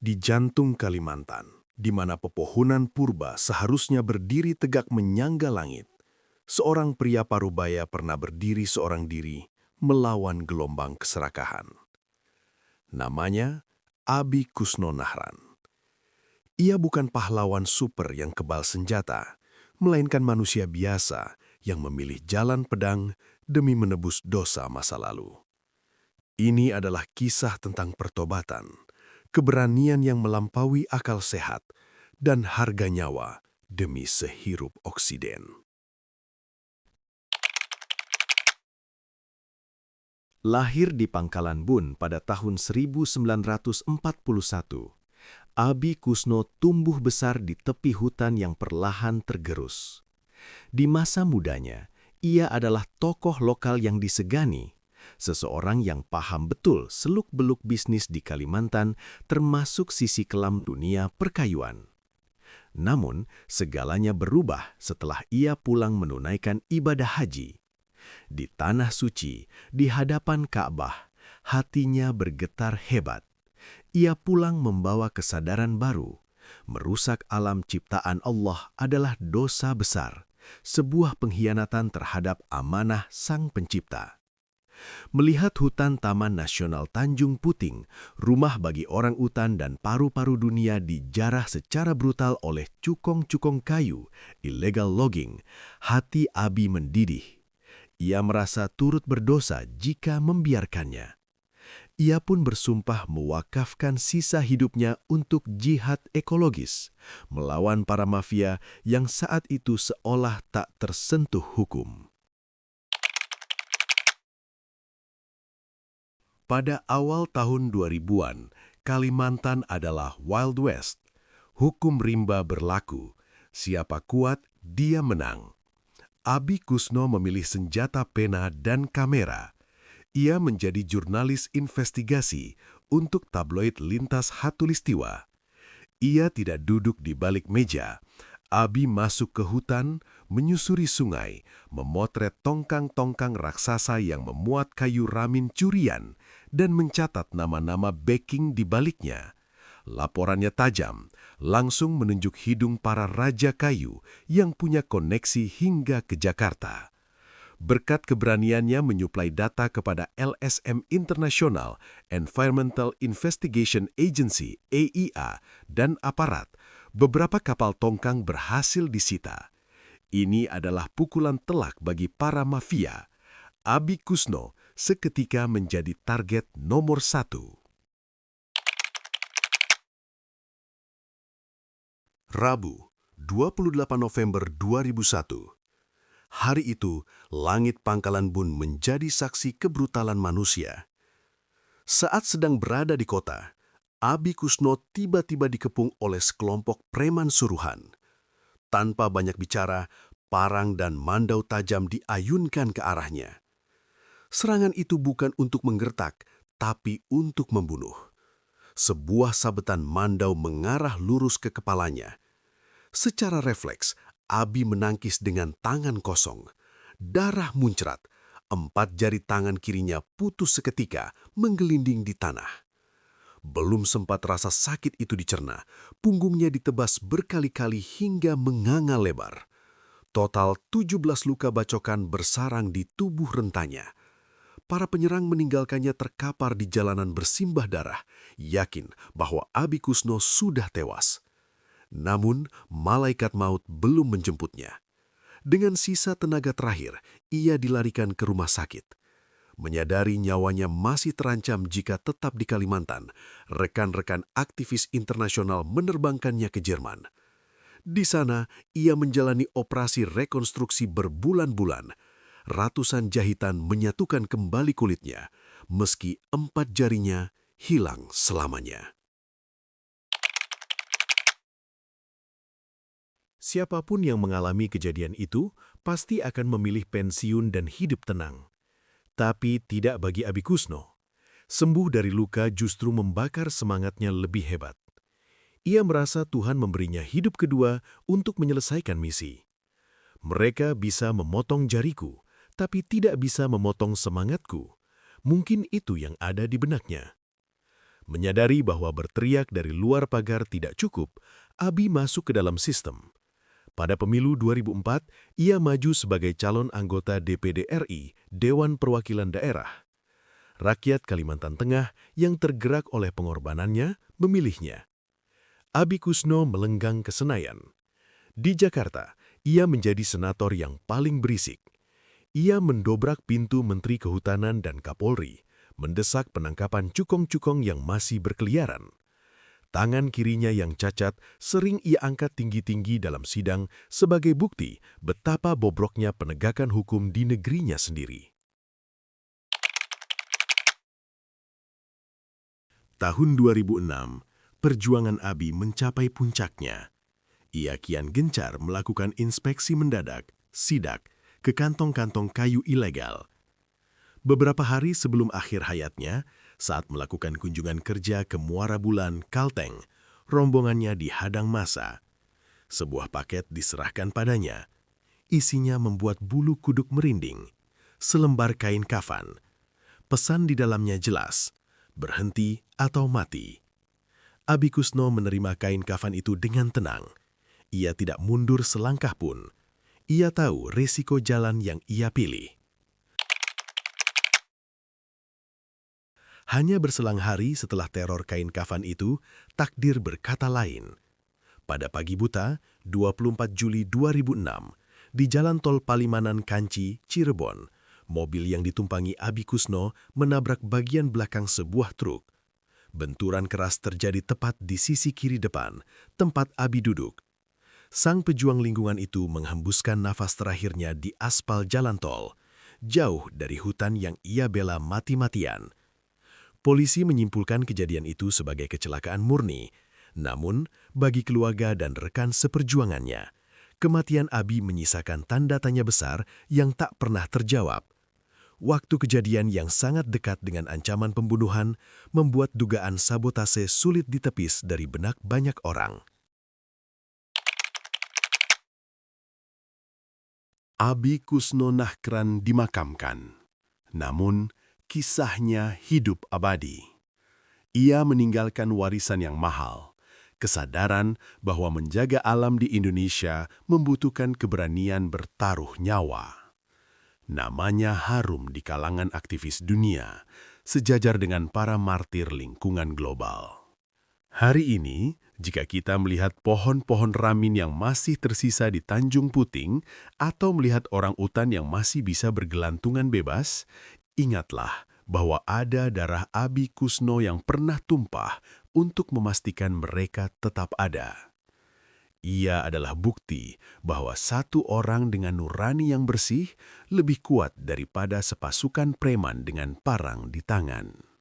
Di jantung Kalimantan, di mana pepohonan purba seharusnya berdiri tegak menyangga langit, seorang pria parubaya pernah berdiri seorang diri melawan gelombang keserakahan. Namanya Abi Kusno Nahran. Ia bukan pahlawan super yang kebal senjata, melainkan manusia biasa yang memilih jalan pedang demi menebus dosa masa lalu. Ini adalah kisah tentang pertobatan, keberanian yang melampaui akal sehat, dan harga nyawa demi sehirup oksiden. Lahir di Pangkalan Bun pada tahun 1941, Abi Kusno tumbuh besar di tepi hutan yang perlahan tergerus. Di masa mudanya, ia adalah tokoh lokal yang disegani, seseorang yang paham betul seluk-beluk bisnis di Kalimantan termasuk sisi kelam dunia perkayuan. Namun, segalanya berubah setelah ia pulang menunaikan ibadah haji. Di tanah suci, di hadapan Ka'bah, hatinya bergetar hebat. Ia pulang membawa kesadaran baru. Merusak alam ciptaan Allah adalah dosa besar, sebuah pengkhianatan terhadap amanah Sang Pencipta. Melihat hutan Taman Nasional Tanjung Puting, rumah bagi orang utan dan paru-paru dunia dijarah secara brutal oleh cukong-cukong kayu, illegal logging, hati Abi mendidih. Ia merasa turut berdosa jika membiarkannya. Ia pun bersumpah mewakafkan sisa hidupnya untuk jihad ekologis, melawan para mafia yang saat itu seolah tak tersentuh hukum. Pada awal tahun 2000-an, Kalimantan adalah Wild West. Hukum rimba berlaku. Siapa kuat, dia menang. Abi Kusno memilih senjata pena dan kamera. Ia menjadi jurnalis investigasi untuk tabloid Lintas Hatulistiwa. Ia tidak duduk di balik meja. Abi masuk ke hutan, menyusuri sungai, memotret tongkang-tongkang raksasa yang memuat kayu ramin curian, dan mencatat nama-nama backing di baliknya. Laporannya tajam, langsung menunjuk hidung para raja kayu yang punya koneksi hingga ke Jakarta. Berkat keberaniannya menyuplai data kepada LSM International Environmental Investigation Agency (EIA) dan aparat, beberapa kapal tongkang berhasil disita. Ini adalah pukulan telak bagi para mafia. Abi Kusno seketika menjadi target nomor 1. Rabu, 28 November 2001. Hari itu, langit Pangkalan Bun menjadi saksi kebrutalan manusia. Saat sedang berada di kota, Abi Kusno tiba-tiba dikepung oleh sekelompok preman suruhan. Tanpa banyak bicara, parang dan mandau tajam diayunkan ke arahnya. Serangan itu bukan untuk menggertak, tapi untuk membunuh. Sebuah sabetan mandau mengarah lurus ke kepalanya. Secara refleks, Abi menangkis dengan tangan kosong. Darah muncrat. 4 jari tangan kirinya putus seketika, menggelinding di tanah. Belum sempat rasa sakit itu dicerna, punggungnya ditebas berkali-kali hingga menganga lebar. Total 17 luka bacokan bersarang di tubuh rentanya. Para penyerang meninggalkannya terkapar di jalanan bersimbah darah, yakin bahwa Abi Kusno sudah tewas. Namun, malaikat maut belum menjemputnya. Dengan sisa tenaga terakhir, ia dilarikan ke rumah sakit. Menyadari nyawanya masih terancam jika tetap di Kalimantan, rekan-rekan aktivis internasional menerbangkannya ke Jerman. Di sana, ia menjalani operasi rekonstruksi berbulan-bulan. Ratusan jahitan menyatukan kembali kulitnya, meski 4 jarinya hilang selamanya. Siapapun yang mengalami kejadian itu pasti akan memilih pensiun dan hidup tenang. Tapi tidak bagi Abi Kusno. Sembuh dari luka justru membakar semangatnya lebih hebat. Ia merasa Tuhan memberinya hidup kedua untuk menyelesaikan misi. Mereka bisa memotong jariku, tapi tidak bisa memotong semangatku. Mungkin itu yang ada di benaknya. Menyadari bahwa berteriak dari luar pagar tidak cukup, Abi masuk ke dalam sistem. Pada pemilu 2004, ia maju sebagai calon anggota DPD RI, Dewan Perwakilan Daerah. Rakyat Kalimantan Tengah yang tergerak oleh pengorbanannya memilihnya. Abi Kusno melenggang ke Senayan. Di Jakarta, ia menjadi senator yang paling berisik. Ia mendobrak pintu Menteri Kehutanan dan Kapolri, mendesak penangkapan cukong-cukong yang masih berkeliaran. Tangan kirinya yang cacat sering ia angkat tinggi-tinggi dalam sidang sebagai bukti betapa bobroknya penegakan hukum di negerinya sendiri. Tahun 2006, perjuangan Abi mencapai puncaknya. Ia kian gencar melakukan inspeksi mendadak, sidak, ke kantong-kantong kayu ilegal. Beberapa hari sebelum akhir hayatnya, saat melakukan kunjungan kerja ke Muara Bulan, Kalteng, rombongannya dihadang massa. Sebuah paket diserahkan padanya. Isinya membuat bulu kuduk merinding. Selembar kain kafan. Pesan di dalamnya jelas, berhenti atau mati. Abi Kusno menerima kain kafan itu dengan tenang. Ia tidak mundur selangkah pun. Ia tahu resiko jalan yang ia pilih. Hanya berselang hari setelah teror kain kafan itu, takdir berkata lain. Pada pagi buta, 24 Juli 2006, di Jalan Tol Palimanan Kanci, Cirebon, mobil yang ditumpangi Abi Kusno menabrak bagian belakang sebuah truk. Benturan keras terjadi tepat di sisi kiri depan, tempat Abi duduk. Sang pejuang lingkungan itu menghembuskan nafas terakhirnya di aspal jalan tol, jauh dari hutan yang ia bela mati-matian. Polisi menyimpulkan kejadian itu sebagai kecelakaan murni, namun bagi keluarga dan rekan seperjuangannya, kematian Abi menyisakan tanda tanya besar yang tak pernah terjawab. Waktu kejadian yang sangat dekat dengan ancaman pembunuhan membuat dugaan sabotase sulit ditepis dari benak banyak orang. Abi Kusno Nahkran dimakamkan, namun kisahnya hidup abadi. Ia meninggalkan warisan yang mahal, kesadaran bahwa menjaga alam di Indonesia membutuhkan keberanian bertaruh nyawa. Namanya harum di kalangan aktivis dunia, sejajar dengan para martir lingkungan global. Hari ini, jika kita melihat pohon-pohon ramin yang masih tersisa di Tanjung Puting atau melihat orang utan yang masih bisa bergelantungan bebas, ingatlah bahwa ada darah Abi Kusno yang pernah tumpah untuk memastikan mereka tetap ada. Ia adalah bukti bahwa satu orang dengan nurani yang bersih lebih kuat daripada sepasukan preman dengan parang di tangan.